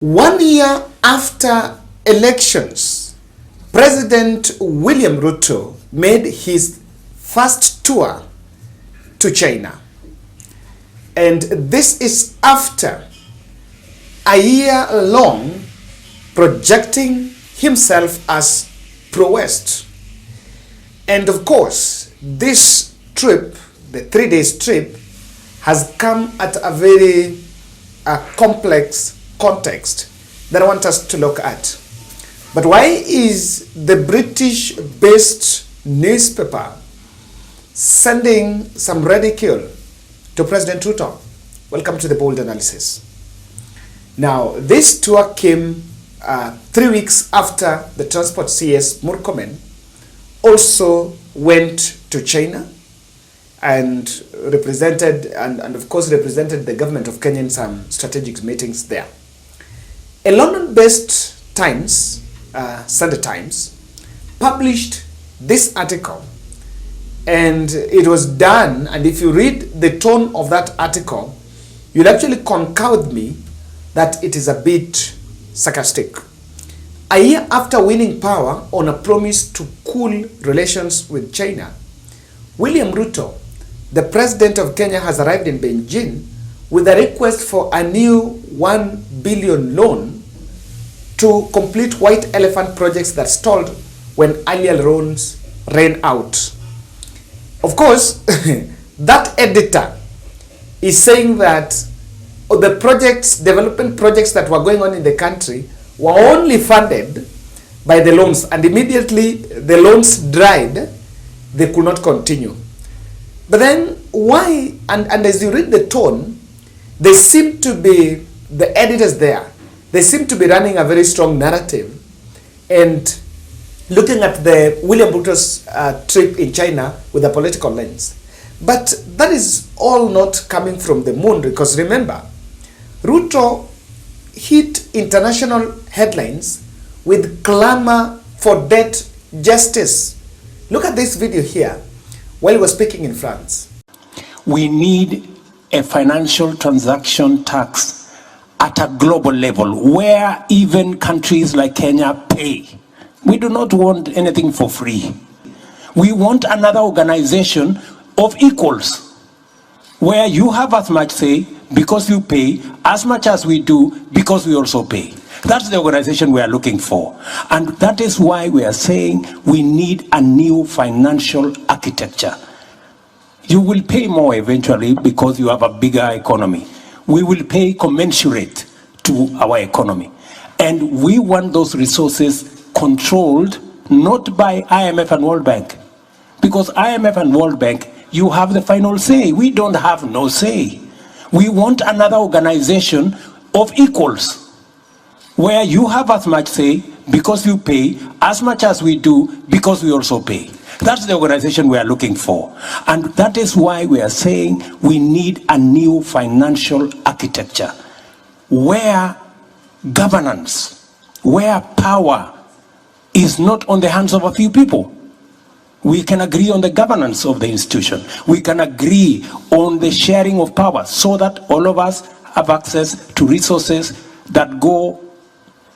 1 year after elections, President William Ruto made his first tour to China. And this is after a year long projecting himself as pro-West. And of course, this trip, the 3 days trip, has come at a very complex context that I want us to look at. But why is the British-based newspaper sending some ridicule to President Ruto? Welcome to the Bold Analysis. Now, this tour came 3 weeks after the Transport CS Murkomen also went to China and represented and of course represented the government of Kenya in some strategic meetings there. A London-based Times, Sunday Times, published this article, and it was done, and if you read the tone of that article, you'll actually concur with me that it is a bit sarcastic. A year after winning power on a promise to cool relations with China, William Ruto, the president of Kenya, has arrived in Beijing with a request for a new 1 billion loan to complete white elephant projects that stalled when earlier loans ran out. Of course, that editor is saying that the projects, development projects that were going on in the country were only funded by the loans, and immediately the loans dried, they could not continue. But then why, and as you read the tone, they seem to be, the editors there, they seem to be running a very strong narrative and looking at the William Ruto's trip in China with a political lens. But that is all not coming from the moon, because remember, Ruto hit international headlines with clamor for debt justice. Look at this video here while he was speaking in France. We need a financial transaction tax at a global level where even countries like Kenya pay. We do not want anything for free. We want another organization of equals where you have as much say because you pay as much as we do because we also pay. That's the organization we are looking for. And that is why we are saying we need a new financial architecture. You will pay more eventually because you have a bigger economy. We will pay commensurate to our economy. And we want those resources controlled not by IMF and World Bank. Because IMF and World Bank, you have the final say. We don't have no say. We want another organization of equals where you have as much say because you pay as much as we do because we also pay. That's the organization we are looking for. And that is why we are saying we need a new financial architecture where governance, where power is not on the hands of a few people. We can agree on the governance of the institution. We can agree on the sharing of power so that all of us have access to resources that go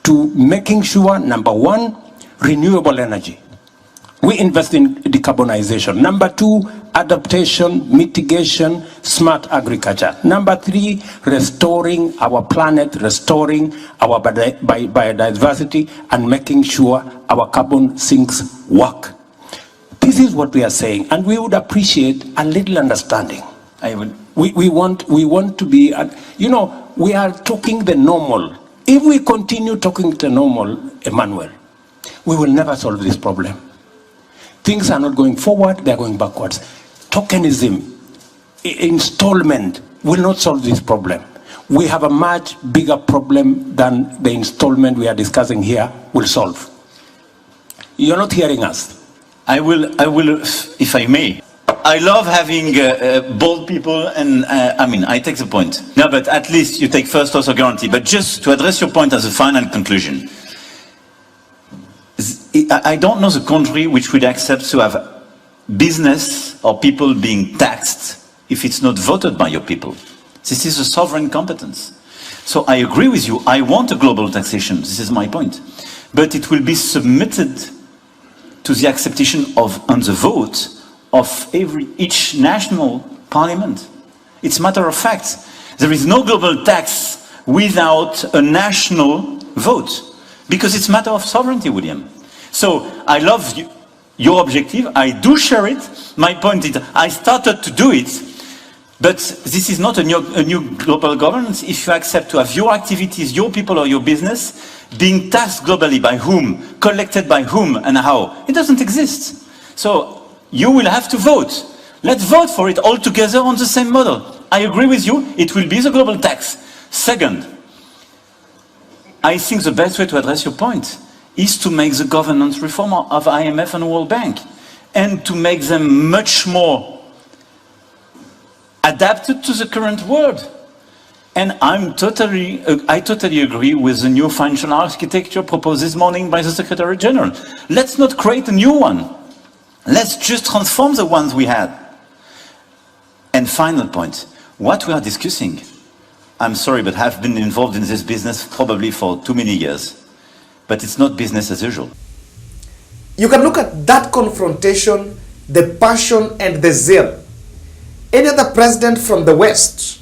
to making sure, number one, renewable energy. We invest in decarbonization. Number two, adaptation, mitigation, smart agriculture. Number three, restoring our planet, restoring our biodiversity, and making sure our carbon sinks work. This is what we are saying, and we would appreciate a little understanding. We want to be, we are talking the normal. If we continue talking the normal, Emmanuel, we will never solve this problem. Things are not going forward, they are going backwards. Tokenism, installment will not solve this problem. We have a much bigger problem than the installment we are discussing here will solve. You're not hearing us. I will, if I may. I love having bold people, and I take the point. No, but at least you take first loss or guarantee. But just to address your point as a final conclusion, I don't know the country which would accept to have business or people being taxed if it's not voted by your people. This is a sovereign competence. So I agree with you. I want a global taxation. This is my point. But it will be submitted to the acceptation of, on the vote of each national parliament. It's a matter of fact. There is no global tax without a national vote, because it's a matter of sovereignty, William. So I love your objective. I do share it. My point is, I started to do it, but this is not a new global governance if you accept to have your activities, your people or your business being taxed globally by whom, collected by whom and how. It doesn't exist. So you will have to vote. Let's vote for it all together on the same model. I agree with you, it will be the global tax. Second, I think the best way to address your point is to make the governance reform of IMF and World Bank, and to make them much more adapted to the current world. And I totally agree with the new financial architecture proposed this morning by the Secretary General. Let's not create a new one. Let's just transform the ones we had. And final point, what we are discussing, I'm sorry, but I've been involved in this business probably for too many years. But it's not business as usual. You can look at that confrontation, the passion and the zeal. Any other president from the West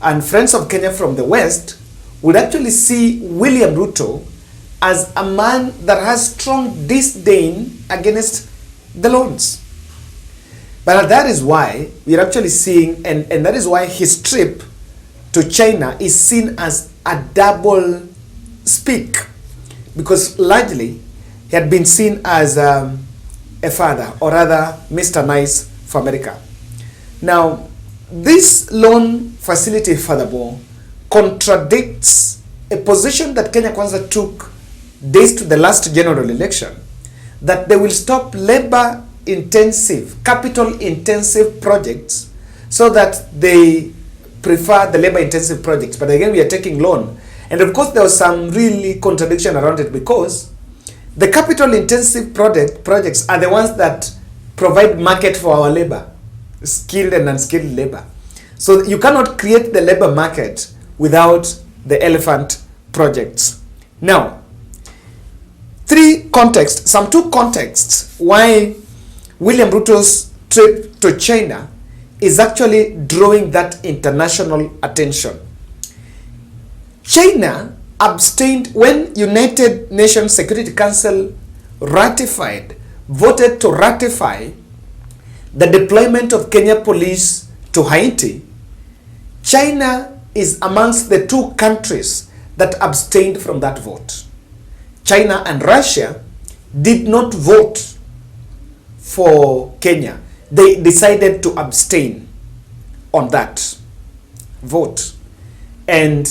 and friends of Kenya from the West would actually see William Ruto as a man that has strong disdain against the loans. But that is why we are actually seeing, and that is why his trip to China is seen as a double speak, because largely he had been seen as a father, or rather Mr. Nice for America. Now, this loan facility, furthermore, contradicts a position that Kenya Kwanza took days to the last general election, that they will stop labor-intensive, capital-intensive projects, so that they prefer the labor-intensive projects. But again, we are taking loan. And of course, there was some really contradiction around it, because the capital-intensive projects are the ones that provide market for our labor, skilled and unskilled labor. So you cannot create the labor market without the elephant projects. Now, two contexts why William Ruto's trip to China is actually drawing that international attention. China abstained when United Nations Security Council voted to ratify the deployment of Kenya police to Haiti. China is amongst the two countries that abstained from that vote. China and Russia did not vote for Kenya. They decided to abstain on that vote. And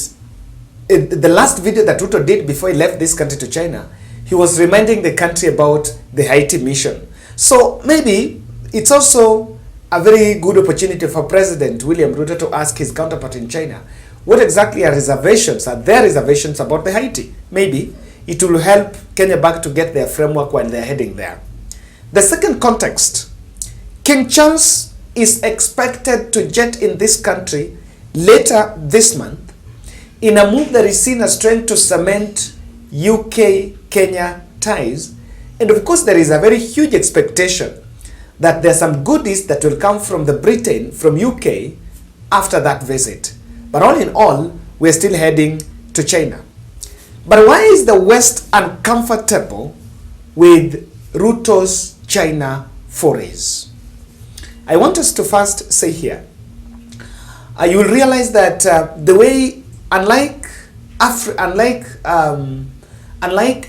the last video that Ruto did before he left this country to China, he was reminding the country about the Haiti mission. So maybe it's also a very good opportunity for President William Ruto to ask his counterpart in China, what exactly are their reservations about the Haiti? Maybe it will help Kenya back to get their framework when they're heading there. The second context, King Charles is expected to jet in this country later this month in a move that is seen as trying to cement UK-Kenya ties. And of course, there is a very huge expectation that there are some goodies that will come from from UK after that visit. But all in all, we're still heading to China. But why is the West uncomfortable with Ruto's China forays? I want us to first say here, you will realize that the way, unlike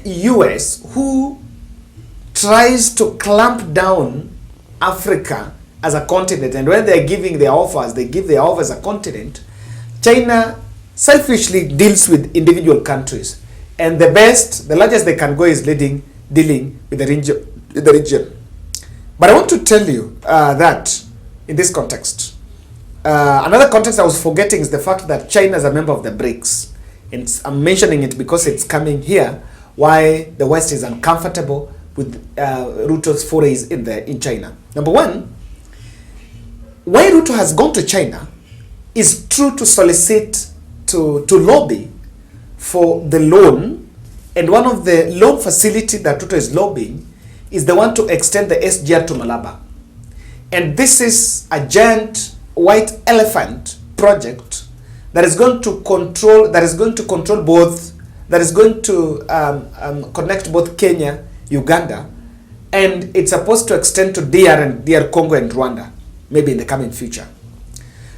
US, who tries to clamp down Africa as a continent, and when they're giving their offers, they give their offers as a continent, China selfishly deals with individual countries. And the largest they can go is dealing with the region. But I want to tell you that in this context, another context I was forgetting is the fact that China is a member of the BRICS. And I'm mentioning it because it's coming here, why the West is uncomfortable with Ruto's forays in China. Number one, why Ruto has gone to China is true to solicit to lobby for the loan, and one of the loan facility that Ruto is lobbying is the one to extend the SGR to Malaba. And this is a giant white elephant project that is going to control both, that is going to connect both Kenya, Uganda, and it's supposed to extend to DR Congo and Rwanda, maybe in the coming future.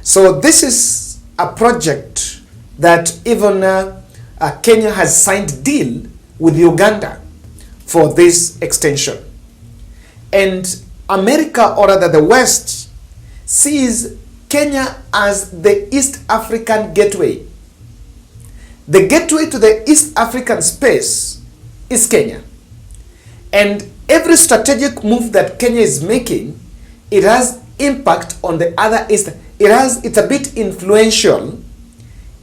So this is a project that even Kenya has signed deal with Uganda for this extension. And America, or rather the West, sees Kenya as the East African gateway. The gateway to the East African space is Kenya. And every strategic move that Kenya is making, it has impact on the other East. It's a bit influential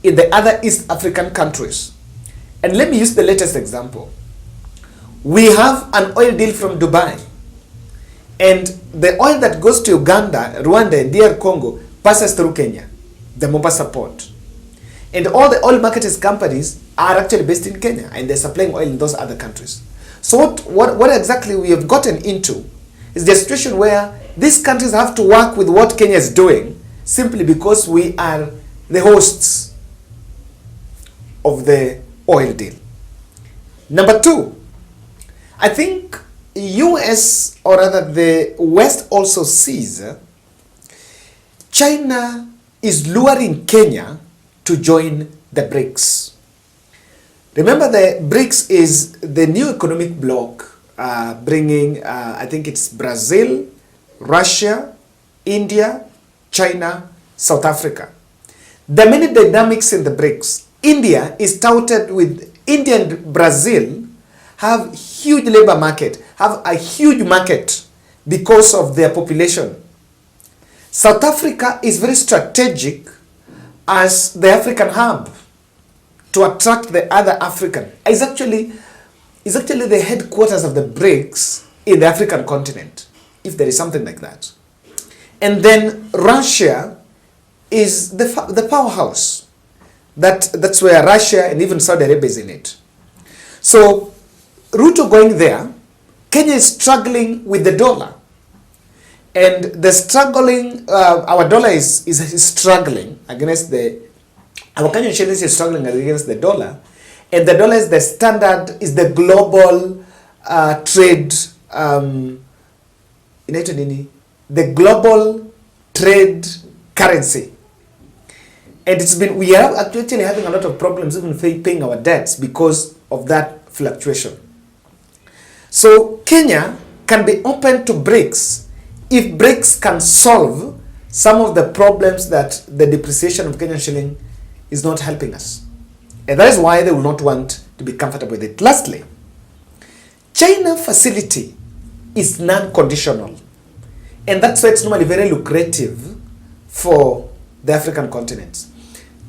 in the other East African countries. And let me use the latest example. We have an oil deal from Dubai, and the oil that goes to Uganda, Rwanda, and DR Congo passes through Kenya, the Mombasa port. And all the oil marketing companies are actually based in Kenya, and they're supplying oil in those other countries. So what exactly we have gotten into is the situation where these countries have to work with what Kenya is doing simply because we are the hosts of the oil deal. Number two, I think US, or rather the West, also sees China is luring Kenya to join the BRICS. Remember, the BRICS is the new economic bloc bringing, I think it's Brazil, Russia, India, China, South Africa. There are many dynamics in the BRICS. India is touted with, India and Brazil have huge labor market, have a huge market because of their population. South Africa is very strategic as the African hub to attract the other African. It's actually the headquarters of the BRICS in the African continent, if there is something like that. And then Russia is the powerhouse. That's where Russia and even Saudi Arabia is in it. So Ruto going there, Kenya is struggling with the dollar. And the struggling, our dollar is struggling against our Kenyan shillings is struggling against the dollar. And the dollar is the standard, is the global trade, the global trade currency. And we are actually having a lot of problems even paying our debts because of that fluctuation. So Kenya can be open to BRICS if BRICS can solve some of the problems that the depreciation of Kenyan shilling is not helping us. And that is why they will not want to be comfortable with it. Lastly, China facility is non-conditional. And that's why it's normally very lucrative for the African continent.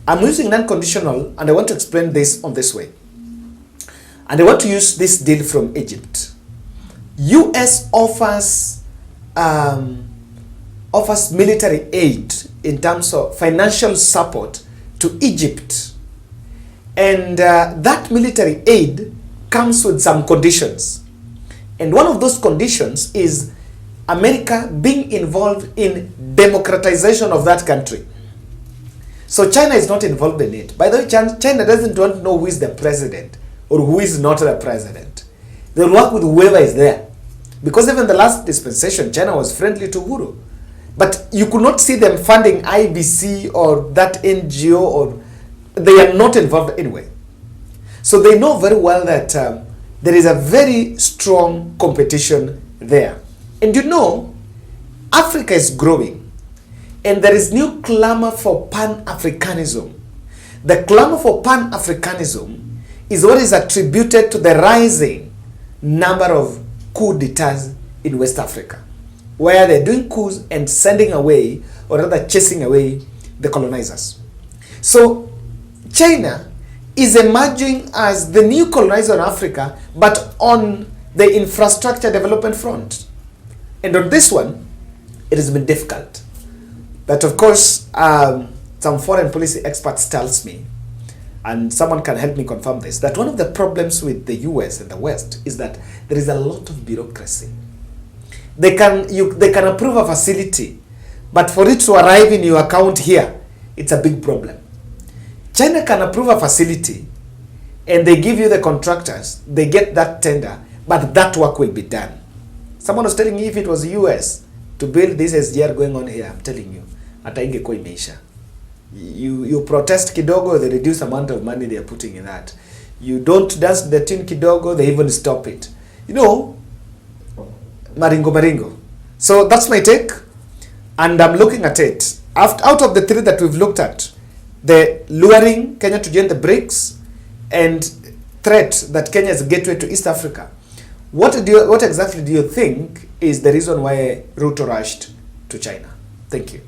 I'm using non-conditional, and I want to explain this on this way. And I want to use this deal from Egypt. US offers military aid in terms of financial support to Egypt. And that military aid comes with some conditions. And one of those conditions is America being involved in democratization of that country. So China is not involved in it. By the way, China doesn't want to know who is the president or who is not the president. They'll work with whoever is there. Because even the last dispensation, China was friendly to Uhuru. But you could not see them funding IBC or that NGO, or they are not involved anyway. So they know very well that there is a very strong competition there. And you know, Africa is growing. And there is new clamor for Pan-Africanism. The clamor for Pan-Africanism is what is attributed to the rising number of coup d'etats in West Africa, where they're doing coups and sending away, or rather chasing away, the colonizers. So China is emerging as the new colonizer in Africa, but on the infrastructure development front. And on this one, it has been difficult. But of course, some foreign policy experts tells me and someone can help me confirm this, that one of the problems with the US and the West is that there is a lot of bureaucracy. They can approve a facility, but for it to arrive in your account here, it's a big problem. China can approve a facility, and they give you the contractors, they get that tender, but that work will be done. Someone was telling me if it was US to build this SGR going on here, I'm telling you, hata ingekuwa imeisha. You protest kidogo, they reduce the amount of money they are putting in that. You don't dance the tune kidogo, they even stop it. You know, maringo. So that's my take, and I'm looking at it. Out of the three that we've looked at, the luring Kenya to join the BRICS and threat that Kenya is a gateway to East Africa, what exactly do you think is the reason why Ruto rushed to China? Thank you.